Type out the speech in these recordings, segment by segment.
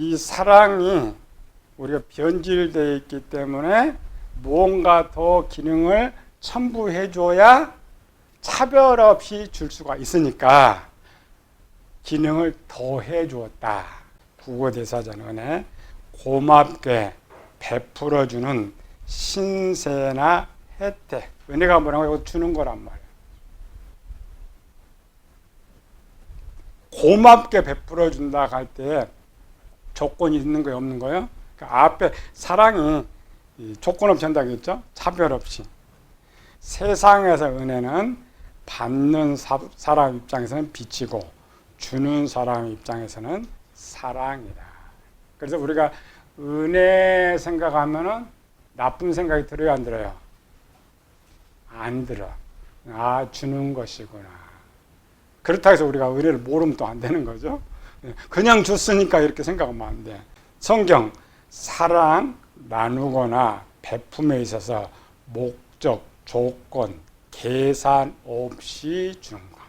이 사랑이 우리가 변질되어 있기 때문에 무언가 더 기능을 첨부해줘야 차별 없이 줄 수가 있으니까 기능을 더 해주었다. 국어대사전 은혜, 고맙게 베풀어주는 신세나 혜택. 은혜가 뭐라고? 이거 주는 거란 말이에요. 고맙게 베풀어준다 할 때 조건이 있는 거예요, 없는 거예요? 그러니까 앞에 사랑이 조건 없이 한다고 했죠? 차별 없이. 세상에서 은혜는 받는 사람 입장에서는 빛이고 주는 사람 입장에서는 사랑이다. 그래서 우리가 은혜 생각하면은 나쁜 생각이 들어요, 안 들어요? 안 들어. 아, 주는 것이구나. 그렇다고 해서 우리가 은혜를 모르면 또 안 되는 거죠. 그냥 줬으니까 이렇게 생각하면 안 돼. 성경, 사랑, 나누거나 베품에 있어서 목적, 조건, 계산 없이 주는 것.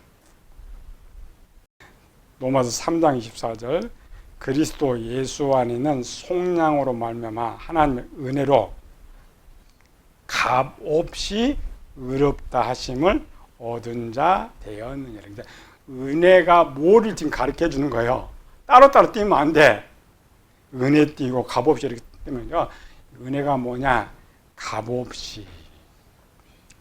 로마서 3장 24절, 그리스도 예수 안에는 속량으로 말미암아 하나님의 은혜로 값 없이 의롭다 하심을 얻은 자 되었느니라. 그러니까 은혜가 뭐를 지금 가르쳐 주는 거예요. 따로따로 띄면 안 돼. 은혜 띄고 값 없이 이렇게 띄면요. 은혜가 뭐냐? 값 없이.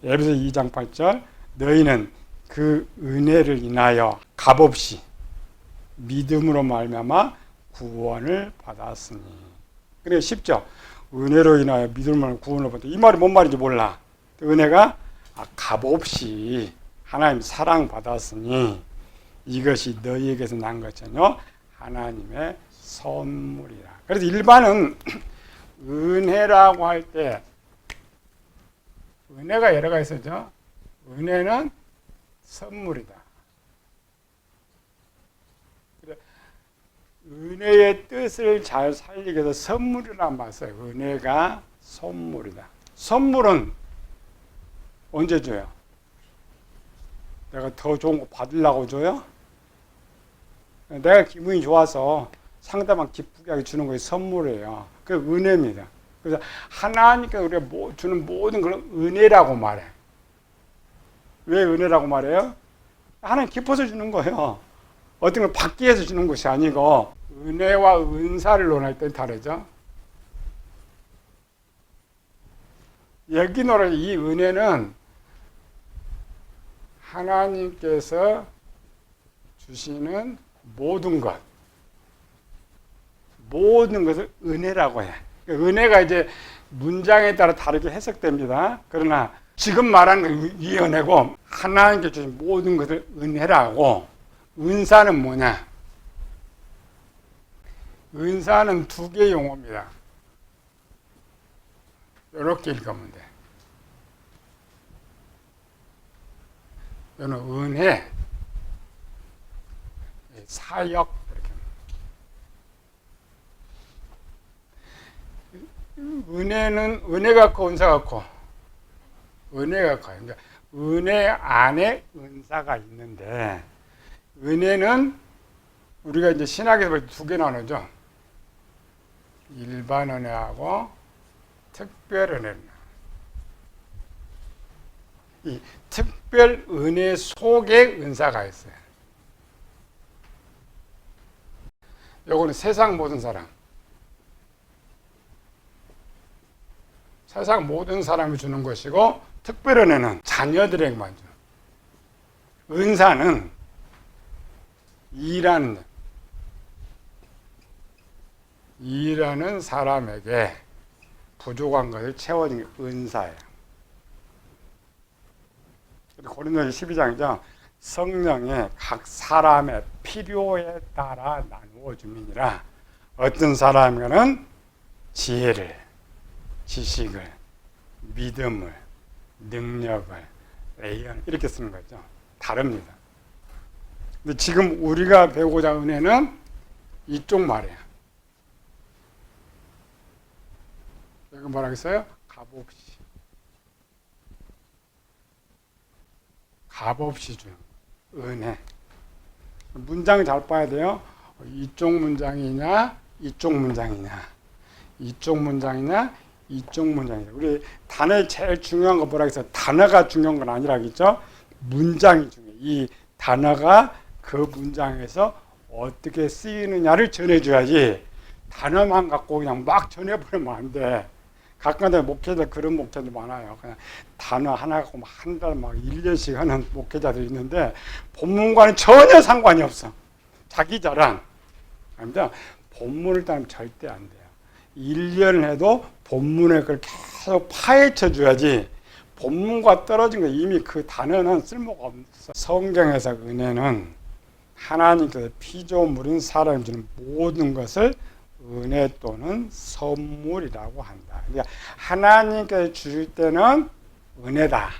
에베소 2장 8절, 너희는 그 은혜를 인하여 값 없이 믿음으로 말미암아 구원을 받았으니. 그래 쉽죠. 은혜로 인하여 믿음으로 구원을 받았다. 이 말이 뭔 말인지 몰라. 은혜가 값없이 하나님 사랑 받았으니 이것이 너희에게서 난 것이요 하나님의 선물이라. 그래서 일반은 은혜라고 할 때 은혜가 여러 가지 있어죠. 은혜는 선물이다. 은혜의 뜻을 잘 살리기 위해서 선물이란 말 써요. 은혜가 선물이다. 선물은 언제 줘요? 내가 더 좋은 거 받으려고 줘요? 내가 기분이 좋아서 상대방 기쁘게 하게 주는 것이 선물이에요. 그 은혜입니다. 그래서 하나님께서 우리가 주는 모든 걸 은혜라고 말해. 왜 은혜라고 말해요? 하나님 기뻐서 주는 거예요. 어떤 걸 받기 위해서 주는 것이 아니고 은혜와 은사를 논할 때 다르죠. 여기 말하는 이 은혜는 하나님께서 주시는 모든 것을 은혜라고 해. 은혜가 이제 문장에 따라 다르게 해석됩니다. 그러나 지금 말하는 이 은혜고 하나님께 주신 모든 것을 은혜라고. 은사는 뭐냐? 은사는 두 개의 용어입니다. 이렇게 읽으면 돼. 이거는 은혜, 사역 이렇게. 은혜는 은혜가 커, 은사가 커. 은혜가 커요. 그러니까 은혜 안에 은사가 있는데 은혜는 우리가 이제 신학에서 두 개 나누죠. 일반 은혜하고 특별 은혜. 이 특별 은혜 속에 은사가 있어요. 요거는 세상 모든 사람. 세상 모든 사람이 주는 것이고 특별 은혜는 자녀들에게만 줘. 은사는 일하는 사람에게 부족한 것을 채워주는 게 은사예요. 고린도서 12장이죠. 성령이 각 사람의 필요에 따라 나누어 줌이니라. 어떤 사람에게는 지혜를, 지식을, 믿음을, 능력을, 애연 이렇게 쓰는 거죠. 다릅니다. 근데 지금 우리가 배우고자 하는 은혜는 이쪽 말이에요. 여기 뭐라고 했어요? 값없이. 값없이 주는 은혜. 문장을 잘 봐야 돼요. 이쪽 문장이냐 이쪽 문장이냐, 이쪽 문장이냐, 이쪽 문장이냐. 우리 단어의 제일 중요한 거 뭐라 해서 단어가 중요한 건 아니라겠죠. 문장이 중요해. 이 단어가 그 문장에서 어떻게 쓰이느냐를 전해줘야지 단어만 갖고 그냥 막 전해버리면 안 돼. 가끔가다 목회자 그런 목회자들 많아요. 그냥 단어 하나 갖고 한 달 막 1년씩 하는 목회자들 있는데 본문과는 전혀 상관이 없어. 자기 자랑. 아닙니다. 본문을 따르면 절대 안 돼요. 1년을 해도 본문에 그걸 계속 파헤쳐 줘야지 본문과 떨어진 거 이미 그 단어는 쓸모가 없어. 성경에서 은혜는 하나님께서 피조물인 사람이 주는 모든 것을 은혜 또는 선물이라고 한다. 그러니까 하나님께서 주실 때는 은혜다,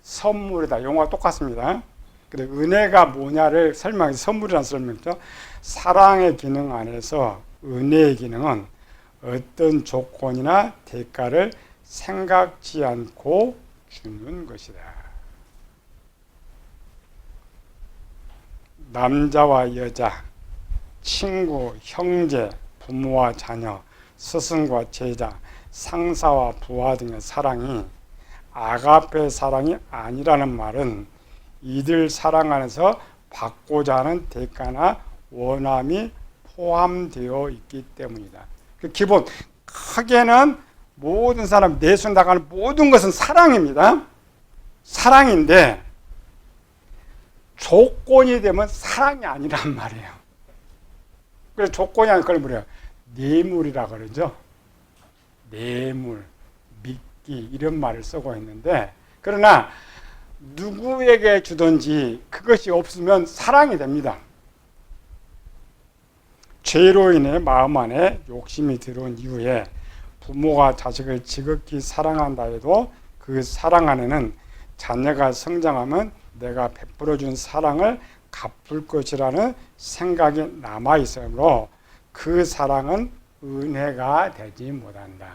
선물이다. 용어가 똑같습니다. 근데 은혜가 뭐냐를 설명해, 선물이라는 설명이죠. 사랑의 기능 안에서 은혜의 기능은 어떤 조건이나 대가를 생각지 않고 주는 것이다. 남자와 여자, 친구, 형제, 부모와 자녀, 스승과 제자, 상사와 부하 등의 사랑이 아가페 사랑이 아니라는 말은 이들 사랑 안에서 받고자 하는 대가나 원함이 포함되어 있기 때문이다. 기본 크게는 모든 사람 내수 나가는 모든 것은 사랑입니다. 사랑인데 조건이 되면 사랑이 아니란 말이에요. 그래서 조건이 아니라 그걸 뭐래요? 뇌물이라 그러죠. 뇌물, 미끼 이런 말을 쓰고 있는데 그러나 누구에게 주든지 그것이 없으면 사랑이 됩니다. 죄로 인해 마음 안에 욕심이 들어온 이후에 부모가 자식을 지극히 사랑한다 해도 그 사랑 안에는 자녀가 성장하면 내가 베풀어준 사랑을 갚을 것이라는 생각이 남아있으므로 그 사랑은 은혜가 되지 못한다.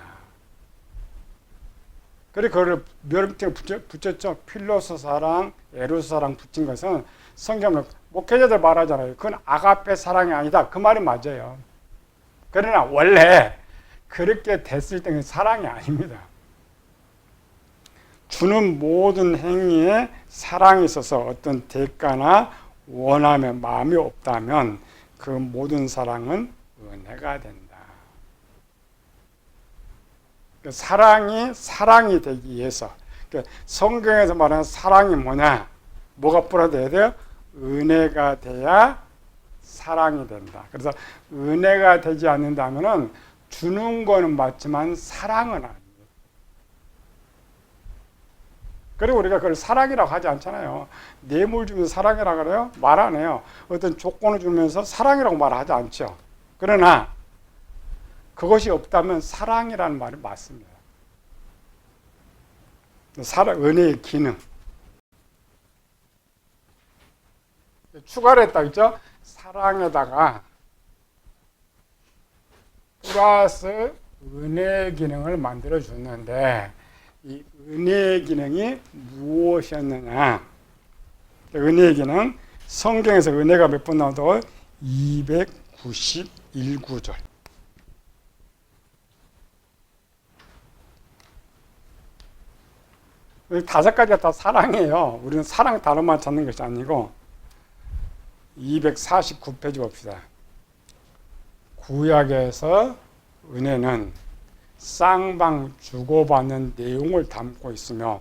그래 그걸 몇 붙였죠. 필로스 사랑, 에로스 사랑 붙인 것은 성경은 목회자들 말하잖아요. 그건 아가페 사랑이 아니다. 그 말이 맞아요. 그러나 원래 그렇게 됐을 때는 사랑이 아닙니다. 주는 모든 행위에 사랑이 있어서 어떤 대가나 원함의 마음이 없다면 그 모든 사랑은 은혜가 된다. 사랑이 되기 위해서 성경에서 말하는 사랑이 뭐냐? 뭐가 뿌려져야 돼요? 은혜가 돼야 사랑이 된다. 그래서 은혜가 되지 않는다면은 주는 거는 맞지만 사랑은 아닙니다. 그리고 우리가 그걸 사랑이라고 하지 않잖아요. 뇌물 주면서 사랑이라고 그래요? 말 안 해요. 어떤 조건을 주면서 사랑이라고 말하지 않죠. 그러나 그것이 없다면 사랑이라는 말이 맞습니다. 은혜의 기능. 추가를 했다 그랬죠? 사랑에다가 플러스 은혜의 기능을 만들어 줬는데 이 은혜의 기능이 무엇이었느냐? 은혜의 기능 성경에서 은혜가 몇 번 나오죠? 291구절. 다섯 가지가 다 사랑이에요. 우리는 사랑 단어만 찾는 것이 아니고 249페이지 봅시다. 구약에서 은혜는 쌍방 주고받는 내용을 담고 있으며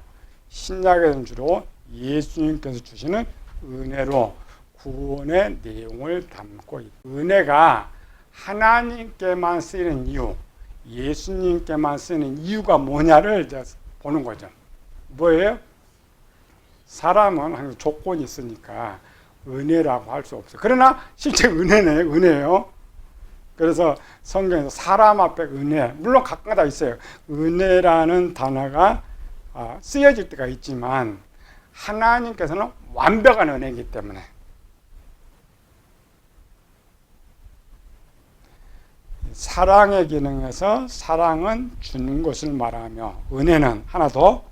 신약에서는 주로 예수님께서 주시는 은혜로 구원의 내용을 담고 있다. 은혜가 하나님께만 쓰이는 이유, 예수님께만 쓰이는 이유가 뭐냐를 이제 보는 거죠. 뭐예요? 사람은 항상 조건이 있으니까 은혜라고 할 수 없어요. 그러나 실제 은혜예요. 그래서 성경에서 사람 앞에 은혜, 물론 각각다 있어요. 은혜라는 단어가 쓰여질 때가 있지만 하나님께서는 완벽한 은혜이기 때문에 사랑의 기능에서 사랑은 주는 것을 말하며 은혜는 하나 더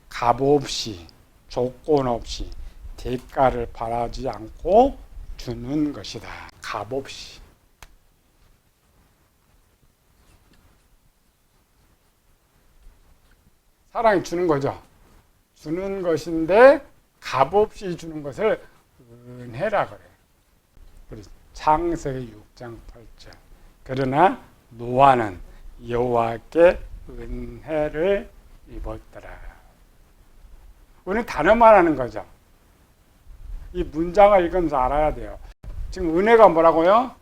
값없이 조건 없이 대가를 바라지 않고 주는 것이다. 값없이. 사랑이 주는 거죠. 주는 것인데 값없이 주는 것을 은혜라 그래요. 그래서 창세기 6장 8절. 그러나 노아는 여호와께 은혜를 입었더라. 우리는 단어만 하는 거죠. 이 문장을 읽으면서 알아야 돼요. 지금 은혜가 뭐라고요?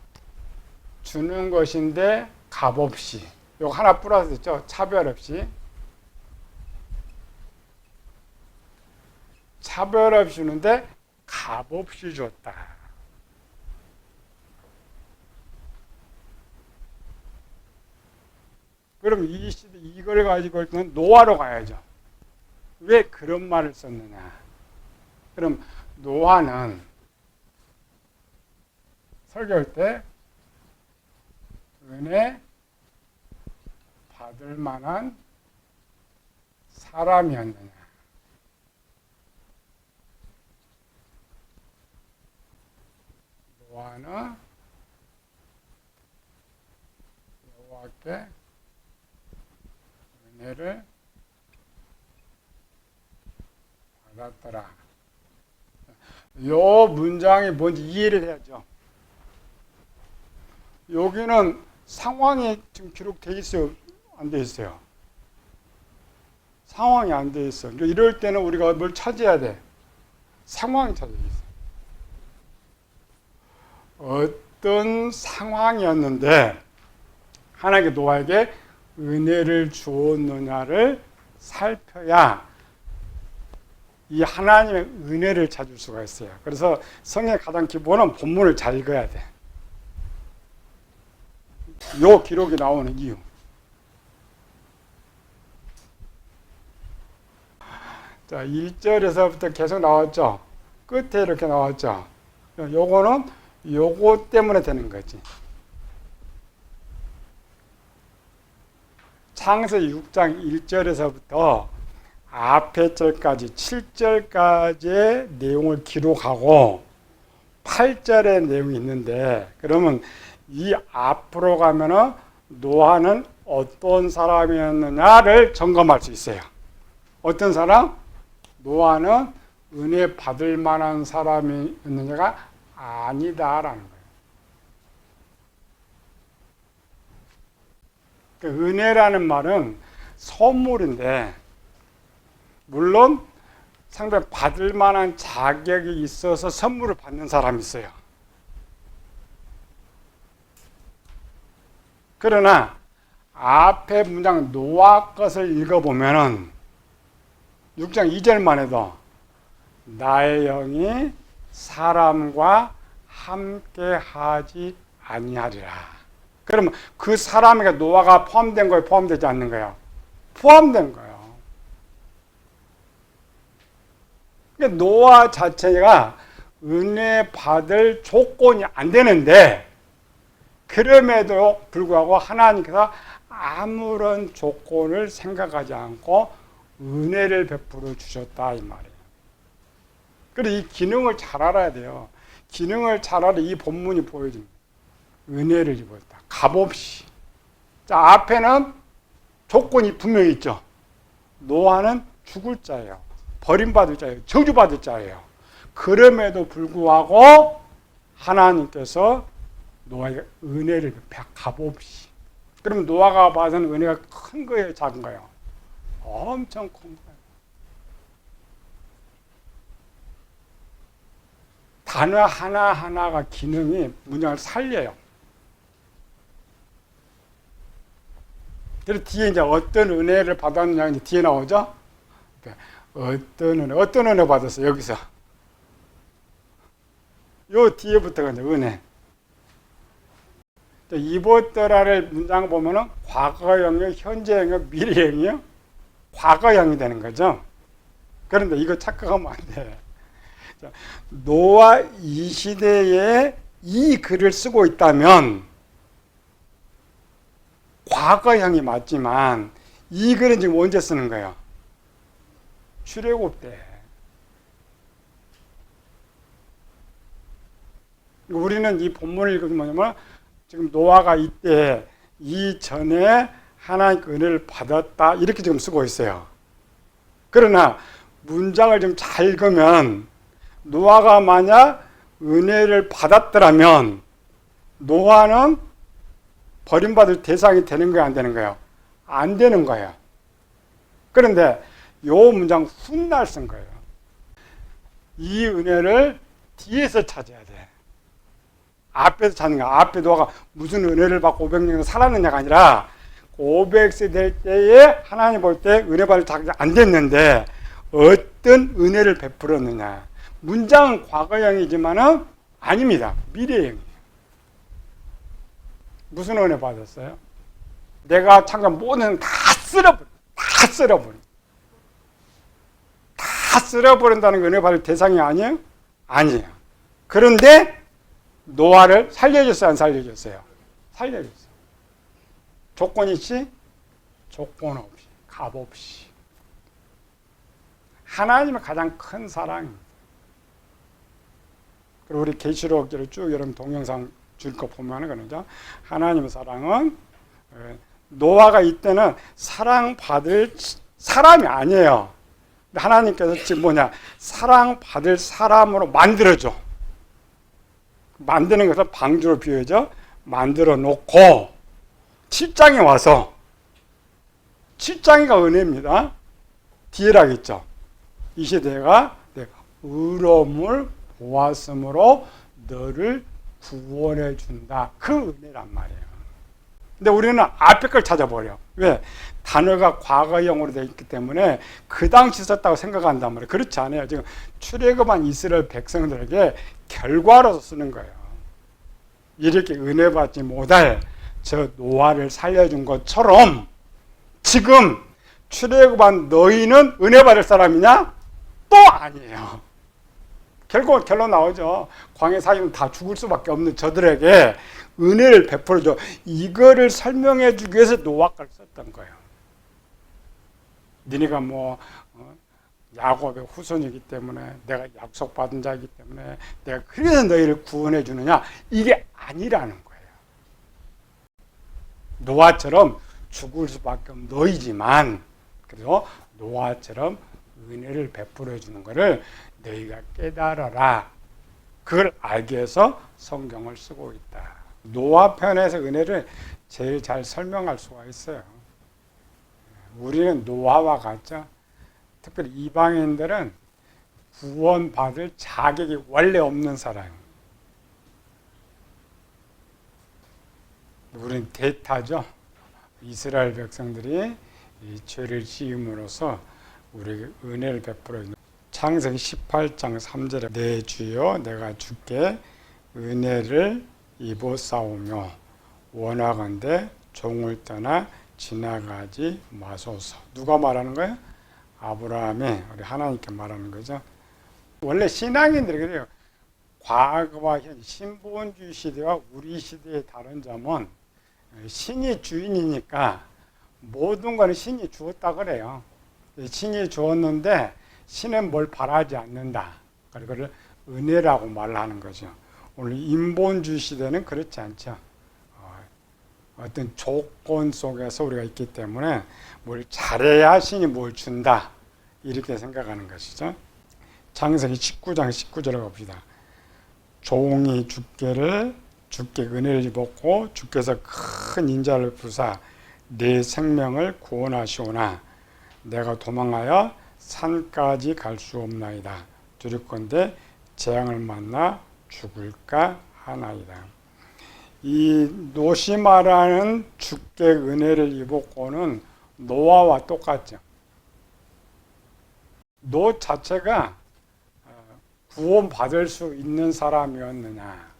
주는 것인데 값없이. 이거 하나 플러스 있죠? 차별 없이. 차별 없이 주는데 값없이 줬다. 그럼 이 시대 이걸 가지고 있는 노아로 가야죠. 왜 그런 말을 썼느냐? 그럼 노아는 설교할 때 은혜 받을 만한 사람이었느냐? 노아는 여호와께 은혜를 받았더라. 요 문장이 뭔지 이해를 해야죠. 여기는 상황이 지금 기록되어 있어요? 안 되어 있어요? 상황이 안 되어 있어. 그러니까 이럴 때는 우리가 뭘 찾아야 돼? 상황이 찾아야 있어. 어떤 상황이었는데 하나님께 노아에게 은혜를 주었느냐를 살펴야 이 하나님의 은혜를 찾을 수가 있어요. 그래서 성경의 가장 기본은 본문을 잘 읽어야 돼. 요 기록이 나오는 이유. 자, 1절에서부터 계속 나왔죠. 끝에 이렇게 나왔죠. 요거는 요거 때문에 되는 거지. 창세기 6장 1절에서부터 앞에 절까지 7절까지의 내용을 기록하고 8절의 내용이 있는데, 그러면 이 앞으로 가면은 노아는 어떤 사람이었느냐를 점검할 수 있어요. 어떤 사람? 노아는 은혜 받을 만한 사람이었느냐가 아니다라는 거예요. 그 은혜라는 말은 선물인데, 물론 상당히 받을 만한 자격이 있어서 선물을 받는 사람이 있어요. 그러나 앞에 문장 노아 것을 읽어보면은 6장 2절만 해도 나의 영이 사람과 함께 하지 아니하리라. 그러면 그 사람에게 노아가 포함된 거예요? 포함되지 않는 거예요? 포함된 거예요. 그러니까 노아 자체가 은혜 받을 조건이 안 되는데, 그럼에도 불구하고 하나님께서 아무런 조건을 생각하지 않고 은혜를 베풀어 주셨다 이 말이에요. 그래서 이 기능을 잘 알아야 돼요. 기능을 잘 알아 이 본문이 보여줍니다. 은혜를 입었다. 값없이. 자, 앞에는 조건이 분명히 있죠. 노아는 죽을 자예요. 버림받을 자예요. 저주받을 자예요. 그럼에도 불구하고 하나님께서 노아에게 은혜를 값없이. 그럼 노아가 받은 은혜가 큰 거예요? 작은 거예요? 엄청 큰 거예요. 단어 하나하나가 기능이 문장을 살려요. 그래서 뒤에 이제 어떤 은혜를 받았느냐 이제 뒤에 나오죠? 어떤 은혜 받았어요? 여기서. 요 뒤에부터가 이제 은혜. 입었더라를 문장 보면은 과거형이요, 현재형이요, 미래형이요, 과거형이 되는 거죠. 그런데 이거 착각하면 안 돼. 노아 이 시대에 이 글을 쓰고 있다면 과거형이 맞지만 이 글은 지금 언제 쓰는 거예요? 출애굽 때. 우리는 이 본문을 읽으면 뭐냐면 지금 노아가 이때 이전에 하나님의 은혜를 받았다 이렇게 지금 쓰고 있어요. 그러나 문장을 좀 잘 읽으면 노아가 만약 은혜를 받았더라면 노아는 버림받을 대상이 되는 거야, 안 되는 거예요? 안 되는 거예요. 그런데 요 문장 훗날 쓴 거예요. 이 은혜를 뒤에서 찾아야 돼. 앞에서 찾는 거야. 앞에 노아가 무슨 은혜를 받고 500년 살았느냐가 아니라 500세 될 때에 하나님 볼 때 은혜 받을 자격이 안 됐는데 어떤 은혜를 베풀었느냐. 문장은 과거형이지만은 아닙니다. 미래형이에요. 무슨 은혜 받았어요? 내가 잠깐 모든 다 쓸어버려. 다 쓸어버려. 다 쓸어버린다는 게 은혜 받을 대상이 아니에요? 아니에요. 그런데 노아를 살려줬어요? 안 살려줬어요? 살려줬어요. 조건 있이? 조건 없이. 값 없이. 하나님의 가장 큰 사랑입니다. 그리고 우리 계시록을 쭉 여러분 동영상 줄 거 보면은 그러죠. 하나님의 사랑은 노아가 이때는 사랑받을 사람이 아니에요. 하나님께서 지금 뭐냐, 사랑받을 사람으로 만들어줘. 만드는 것을 방주로 비유하죠. 만들어 놓고 7장에 와서 7장이가 은혜입니다. 뒤에라겠죠. 이 시대가 내가 의로움을 보았으므로 너를 구원해 준다. 그 은혜란 말이에요. 근데 우리는 앞에 걸 찾아버려. 왜? 단어가 과거형으로 되어 있기 때문에 그 당시 썼다고 생각한단 말이에요. 그렇지 않아요. 지금 출애굽한 이스라엘 백성들에게 결과로서 쓰는 거예요. 이렇게 은혜 받지 못할 저 노아를 살려준 것처럼 지금 출애굽한 너희는 은혜 받을 사람이냐? 또 아니에요. 결국 결론 나오죠. 광야 40년 다 죽을 수밖에 없는 저들에게 은혜를 베풀어줘. 이거를 설명해 주기 위해서 노아가를 썼던 거예요. 니네가 뭐 야곱의 후손이기 때문에 내가 약속받은 자이기 때문에 내가 그래서 너희를 구원해 주느냐? 이게 아니라는 거예요. 노아처럼 죽을 수밖에 없는 너희지만 그래서 노아처럼 은혜를 베풀어 주는 것을 너희가 깨달아라. 그걸 알기 위해서 성경을 쓰고 있다. 노아 편에서 은혜를 제일 잘 설명할 수가 있어요. 우리는 노아와 같죠. 특별히 이방인들은 구원받을 자격이 원래 없는 사람이에요. 우리는 대타죠. 이스라엘 백성들이 이 죄를 지음으로써 우리에게 은혜를 베풀어 있는 창세기 18장 3절에 내 주여 내가 주께 은혜를 입어싸우며 원하건대 종을 떠나 지나가지 마소서. 누가 말하는 거예요? 아브라함이 우리 하나님께 말하는 거죠. 원래 신앙인들이 그래요. 과거와 현 신본주의 시대와 우리 시대의 다른 점은 신이 주인이니까 모든 거는 신이 주었다 그래요. 신이 주었는데 신은 뭘 바라지 않는다. 그걸 은혜라고 말하는 거죠. 오늘 인본주의 시대는 그렇지 않죠. 어떤 조건 속에서 우리가 있기 때문에 뭘 잘해야 신이 뭘 준다. 이렇게 생각하는 것이죠. 창세기 19장 19절을 봅시다. 종이 주께 은혜를 입었고 주께서 큰 인자를 부사 내 생명을 구원하시오나 내가 도망하여 산까지 갈 수 없나이다. 두렵건대 재앙을 만나 죽을까 하나이다. 이 노시마라는 주께 은혜를 입었고는 노아와 똑같죠. 노 자체가 구원받을 수 있는 사람이었느냐.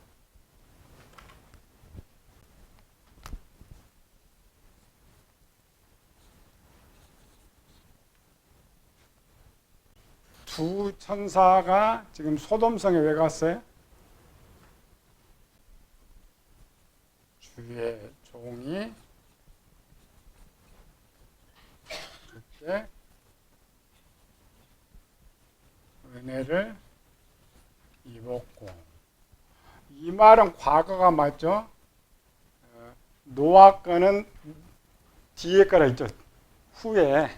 두 천사가 지금 소돔성에 왜 갔어요? 주의 종이 주께 은혜를 입었고, 이 말은 과거가 맞죠? 노아 거는 뒤에 거라 있죠. 후에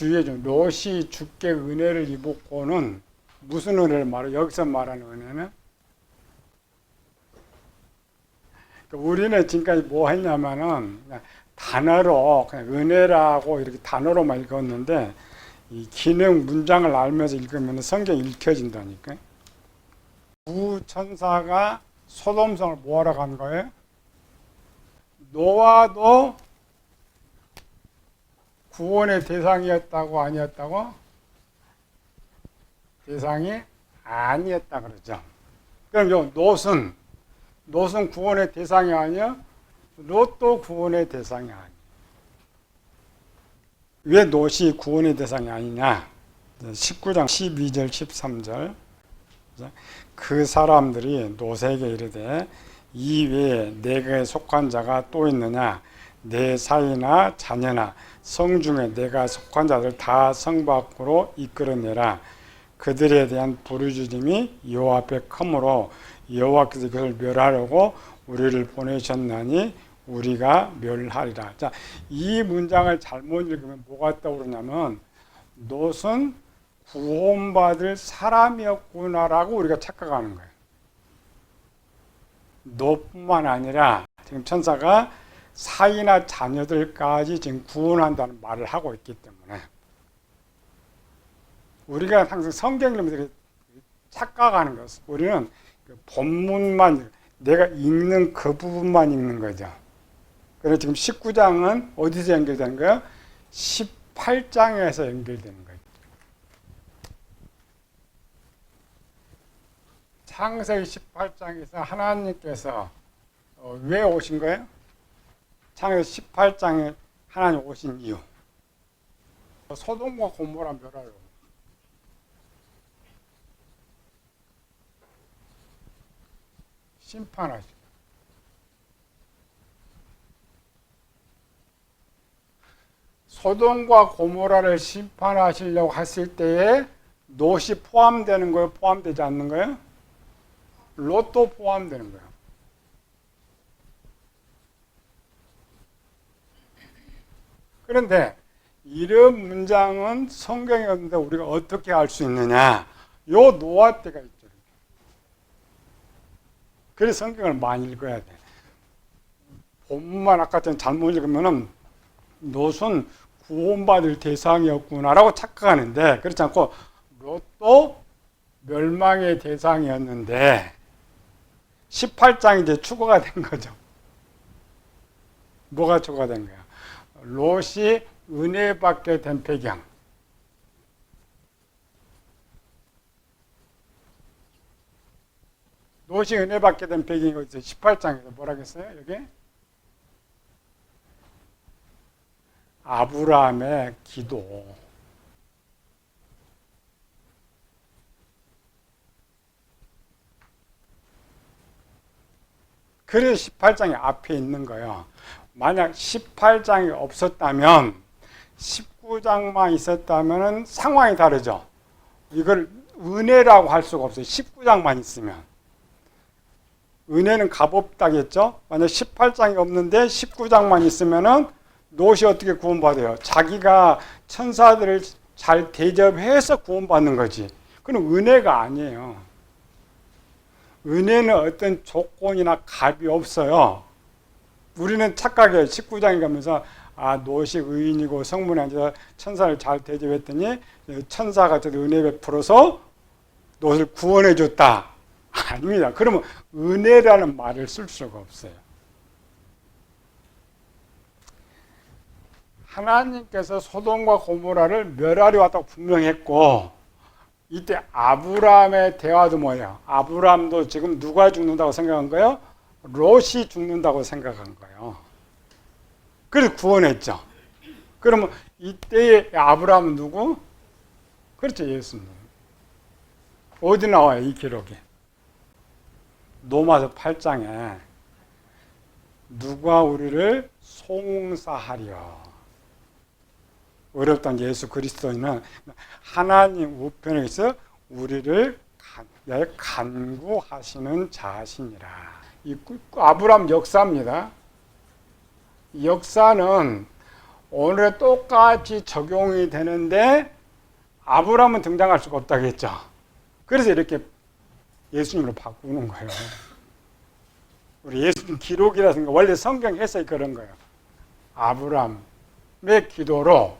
주의해 줘. 롯이 주께 은혜를 입었고는 무슨 은혜를 말해? 여기서 말하는 은혜는 우리는 지금까지 뭐 했냐면은 그냥 단어로 그냥 은혜라고 이렇게 단어로만 읽었는데 이 기능 문장을 알면서 읽으면 성경이 읽혀진다니까. 구천사가 소돔성을 뭐하러 간 거예요? 노아도 구원의 대상이었다고 아니었다고? 대상이 아니었다 그러죠. 그럼 요 롯은 구원의 대상이 아니야? 롯도 구원의 대상이 아니야. 왜 롯이 구원의 대상이 아니냐? 19장 12절 13절 그 사람들이 롯에게 이르되 이 외에 내게 속한 자가 또 있느냐? 내 사이나 자녀나 성중에 내가 속한 자들 다 성 밖으로 이끌어내라. 그들에 대한 부르짖음이 여호와 앞에 크므로 여호와께서 그것을 멸하려고 우리를 보내셨나니 우리가 멸하리라. 자, 이 문장을 잘못 읽으면 뭐가 떠오르냐면 롯은 구원받을 사람이었구나라고 우리가 착각하는 거예요. 롯뿐만 아니라 지금 천사가 사이나 자녀들까지 지금 구원한다는 말을 하고 있기 때문에 우리가 항상 성경 읽으면서 착각하는 것. 우리는 본문만 내가 읽는 그 부분만 읽는 거죠. 그래서 지금 19장은 어디서 연결되는 거예요? 18장에서 연결되는 거예요. 창세기 18장에서 하나님께서 왜 오신 거예요? 창세기 18장에 하나님 오신 이유. 소돔과 고모라 멸하려고. 심판하시고. 소돔과 고모라를 심판하시려고 했을 때에 롯이 포함되는 거예요? 포함되지 않는 거예요? 롯도 포함되는 거예요. 그런데 이런 문장은 성경에 없는데 우리가 어떻게 알 수 있느냐? 요 노아 때가 있죠. 그래서 성경을 많이 읽어야 돼. 본문만 아까처럼 잘못 읽으면은 롯은 구원받을 대상이었구나라고 착각하는데 그렇지 않고 롯도 멸망의 대상이었는데 18장이 이제 추가가 된 거죠. 뭐가 추가된 거야? 롯이 은혜받게 된 배경. 롯이 은혜받게 된 배경이 어디서 18장에서 뭐라고 했어요? 여기? 아브라함의 기도. 그래서 18장이 앞에 있는 거예요. 만약 18장이 없었다면 19장만 있었다면 상황이 다르죠. 이걸 은혜라고 할 수가 없어요. 19장만 있으면. 은혜는 값없다겠죠. 만약 18장이 없는데 19장만 있으면은 롯이 어떻게 구원받아요? 자기가 천사들을 잘 대접해서 구원받는 거지. 그건 은혜가 아니에요. 은혜는 어떤 조건이나 값이 없어요. 우리는 착각해요. 19장에 가면서 롯이 의인이고 성문에 앉아서 천사를 잘 대접했더니 천사가 저도 은혜 베풀어서 롯을 구원해 줬다. 아닙니다. 그러면 은혜라는 말을 쓸 수가 없어요. 하나님께서 소돔과 고모라를 멸하려 왔다고 분명히 했고 이때 아브라함의 대화도 뭐예요? 아브라함도 지금 누가 죽는다고 생각한 거예요? 롯이 죽는다고 생각한 거예요. 그래서 구원했죠. 그러면 이때의 아브라함은 누구? 그렇죠. 예수님. 어디 나와요? 이 기록에. 로마서 8장에 누가 우리를 송사하려. 어렵던 예수 그리스도인은 하나님 우편에서 우리를 간구하시는 자신이라. 이 아브라함 역사입니다. 역사는 오늘에 똑같이 적용이 되는데 아브라함은 등장할 수가 없다겠죠. 그래서 이렇게 예수님으로 바꾸는 거예요. 우리 예수님 기록이라든가 원래 성경 해석이 그런 거예요. 아브라함의 기도로.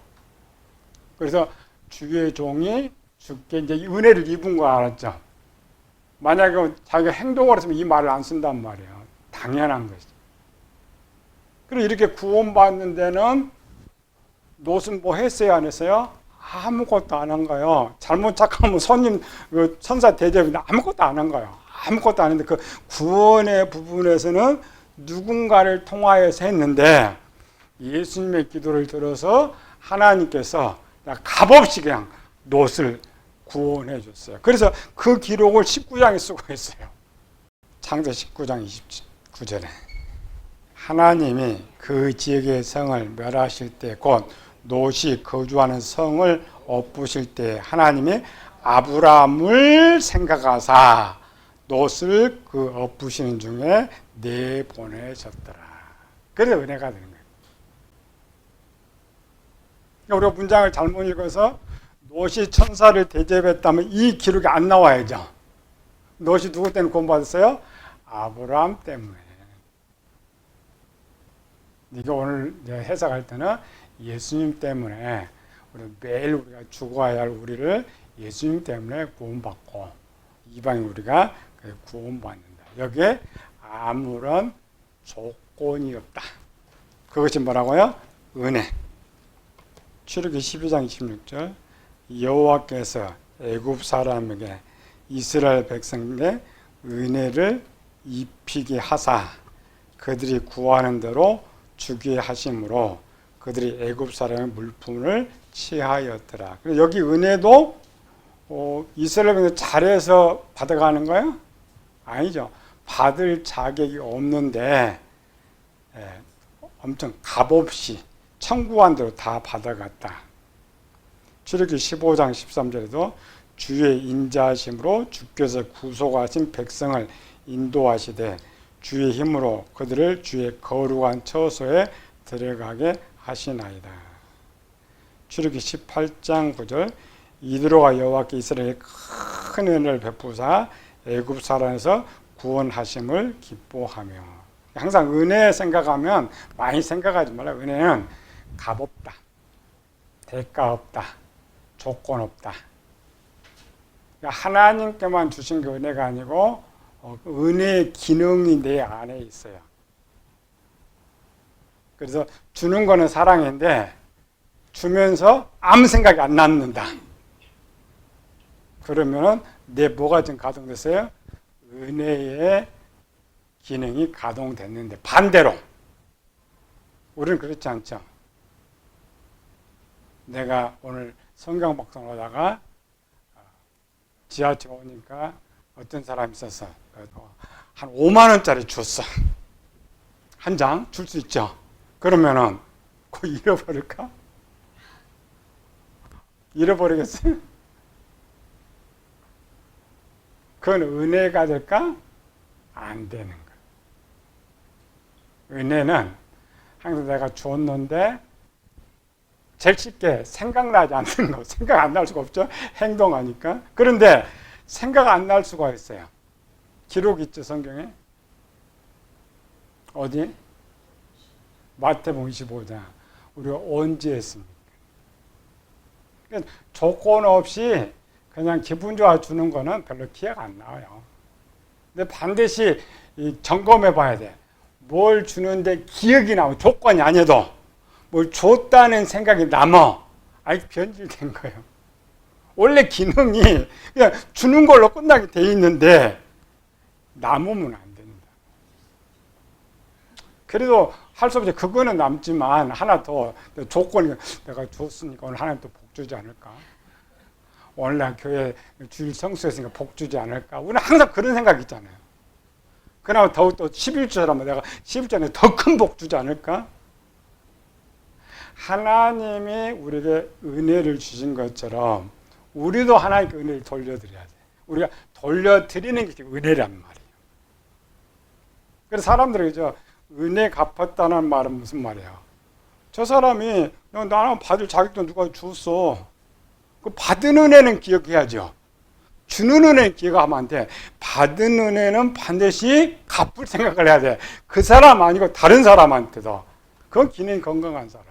그래서 주의 종이 주께 이제 은혜를 입은 거 알았죠. 만약에 자기가 행동을 했으면 이 말을 안 쓴단 말이에요. 당연한 것이죠. 그리고 이렇게 구원받는 데는 롯은 뭐 했어요, 안 했어요? 아무것도 안 한 거예요. 잘못 착하면 손님, 천사 대접인데 아무것도 안 한 거예요. 아무것도 안 했는데 그 구원의 부분에서는 누군가를 통하여서 했는데 예수님의 기도를 들어서 하나님께서 값없이 그냥 롯을 구원해 줬어요. 그래서 그 기록을 19장에 쓰고 있어요. 창세기 19장 29절에 하나님이 그 지역의 성을 멸하실 때 곧 롯이 거주하는 성을 엎으실 때 하나님이 아브라함을 생각하사 롯을 그 엎으시는 중에 내보내셨더라. 그래서 은혜가 되는 거예요. 우리가 문장을 잘못 읽어서 롯이 천사를 대접했다면 이 기록이 안 나와야죠. 롯이 누구 때문에 구원받았어요? 아브라함 때문에. 이거 오늘 해석할 때는 예수님 때문에 우리 매일 우리가 죽어야 할 우리를 예수님 때문에 구원받고 이방인 우리가 구원받는다. 여기에 아무런 조건이 없다. 그것이 뭐라고요? 은혜. 출애굽기 12장 26절 여호와께서 애굽 사람에게 이스라엘 백성에게 은혜를 입히게 하사 그들이 구하는 대로 주게 하심으로 그들이 애굽 사람의 물품을 취하였더라. 그래서 여기 은혜도 이스라엘 백성이 잘해서 받아가는 거예요? 아니죠. 받을 자격이 없는데 엄청 값없이 청구한 대로 다 받아갔다. 출애굽기 15장 13절에도 주의 인자하심으로 주께서 구속하신 백성을 인도하시되 주의 힘으로 그들을 주의 거룩한 처소에 들어가게 하시나이다. 출애굽기 18장 9절 이드로가 여호와께 이스라엘에 큰 은혜를 베푸사 애굽 사람에서 구원하심을 기뻐하며. 항상 은혜 생각하면 많이 생각하지 말라. 은혜는 값없다, 대가 없다, 조건 없다. 하나님께만 주신 그 은혜가 아니고 은혜의 기능이 내 안에 있어요. 그래서 주는 거는 사랑인데 주면서 아무 생각이 안 남는다. 그러면은 내 뭐가 지금 가동됐어요? 은혜의 기능이 가동됐는데 반대로 우리는 그렇지 않죠. 내가 오늘 성경 방송을 하다가 지하철 오니까 어떤 사람이 있어서 한 5만 원짜리 줬어. 한 장 줄 수 있죠. 그러면은 그거 잃어버릴까? 잃어버리겠어요? 그건 은혜가 될까? 안 되는 거예요. 은혜는 항상 내가 줬는데 제일 쉽게 생각나지 않는 거. 생각 안 날 수가 없죠. 행동하니까. 그런데 생각 안 날 수가 있어요. 기록 있죠, 성경에? 어디? 마태복음 25장. 우리가 언제 했습니까? 조건 없이 그냥 기분 좋아 주는 거는 별로 기억 안 나와요. 근데 반드시 점검해 봐야 돼. 뭘 주는데 기억이 나고 조건이 아니어도 뭘 줬다는 생각이 남아. 아직 변질된 거예요. 원래 기능이 그냥 주는 걸로 끝나게 돼 있는데 남으면 안 된다. 그래도 할 수 없이 그거는 남지만 하나 더 조건이 내가 줬으니까 오늘 하나님 또 복 주지 않을까? 오늘날 교회 주일 성수했으니까 복 주지 않을까? 우리는 항상 그런 생각이 있잖아요. 그나마 더욱 또 11조라면 내가 11조에 더 큰 복 주지 않을까? 하나님이 우리에게 은혜를 주신 것처럼 우리도 하나님께 은혜를 돌려드려야 돼. 우리가 돌려드리는 게 은혜란 말이에요. 그래서 사람들이 은혜 갚았다는 말은 무슨 말이에요? 저 사람이 나는 받을 자격도 누가 줬어. 그 받은 은혜는 기억해야죠. 주는 은혜는 기억하면 안 돼. 받은 은혜는 반드시 갚을 생각을 해야 돼. 그 사람 아니고 다른 사람한테도. 그건 기능이 건강한 사람.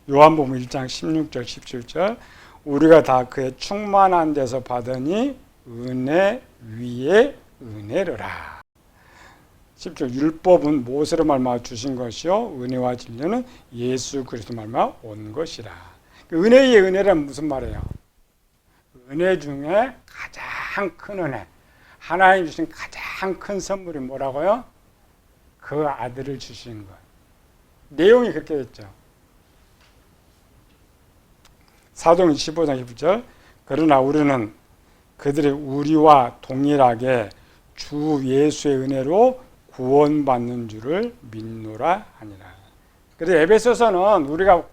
요한복음 1장 16절 17절 우리가 다 그의 충만한 데서 받으니 은혜 위에 은혜르라. 10절 율법은 무엇으로 말미암아 주신 것이요 은혜와 진리는 예수 그리스도 말미암아 온 것이라. 은혜의 은혜란 무슨 말이에요? 은혜 중에 가장 큰 은혜, 하나님 주신 가장 큰 선물이 뭐라고요? 그 아들을 주신 것. 내용이 그렇게 됐죠. 사도행 15장 12절 그러나 우리는 그들이 우리와 동일하게 주 예수의 은혜로 구원받는 줄을 믿노라 하니라. 그래서 에베소서는 우리가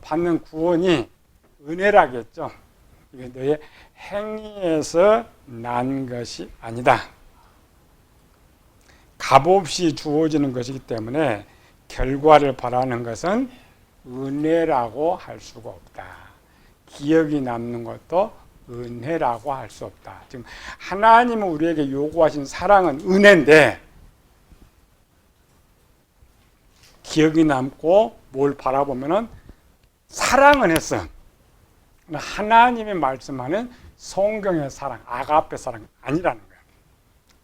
받는 구원이 은혜라겠죠. 이게 너의 행위에서 난 것이 아니다. 값없이 주어지는 것이기 때문에 결과를 바라는 것은 은혜라고 할 수가 없다. 기억이 남는 것도 은혜라고 할 수 없다. 지금 하나님은 우리에게 요구하신 사랑은 은혜인데 기억이 남고 뭘 바라보면은 사랑은 했어. 하나님이 말씀하는 성경의 사랑, 아가페 사랑 아니라는 거야.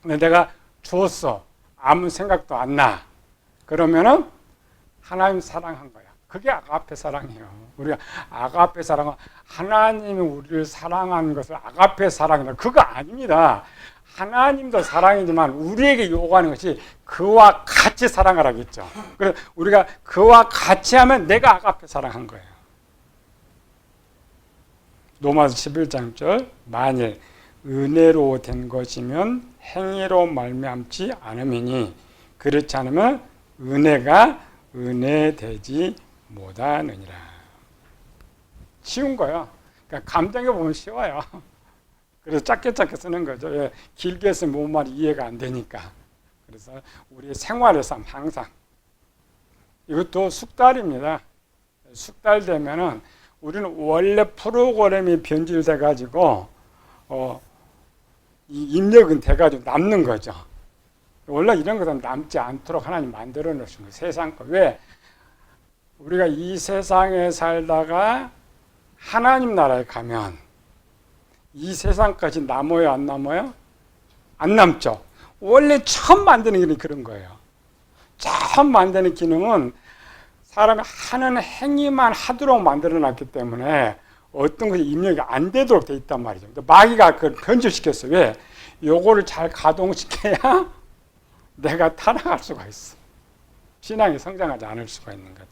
근데 내가 줬어. 아무 생각도 안 나. 그러면은 하나님 사랑한 거야. 그게 아가페 사랑이에요. 우리가 아가페 사랑은 하나님이 우리를 사랑한 것을 아가페 사랑이다. 그거 아닙니다. 하나님도 사랑이지만 우리에게 요구하는 것이 그와 같이 사랑하라겠죠. 그래서 우리가 그와 같이 하면 내가 아가페 사랑한 거예요. 로마서 11장절 만일 은혜로 된 것이면 행위로 말미암지 않음이니 그렇지 않으면 은혜가 은혜되지 못하느니라. 쉬운 거야. 그러니까 감정해 보면 쉬워요. 그래서 짧게 쓰는 거죠. 왜? 길게 쓰면 뭔 말이 이해가 안 되니까. 그래서 우리 생활에서 항상 이것도 숙달입니다. 숙달 되면은 우리는 원래 프로그램이 변질돼 가지고 이 입력은 돼 가지고 남는 거죠. 원래 이런 것은 남지 않도록 하나님 만들어 놓으신 거예요. 세상 거. 왜? 우리가 이 세상에 살다가 하나님 나라에 가면 이 세상까지 남아요, 안 남아요? 안 남죠. 원래 처음 만드는 기능이 그런 거예요. 처음 만드는 기능은 사람이 하는 행위만 하도록 만들어 놨기 때문에 어떤 것이 입력이 안 되도록 돼 있단 말이죠. 마귀가 그걸 변질시켰어요. 왜? 요거를 잘 가동시켜야 내가 타락할 수가 있어. 신앙이 성장하지 않을 수가 있는 거죠.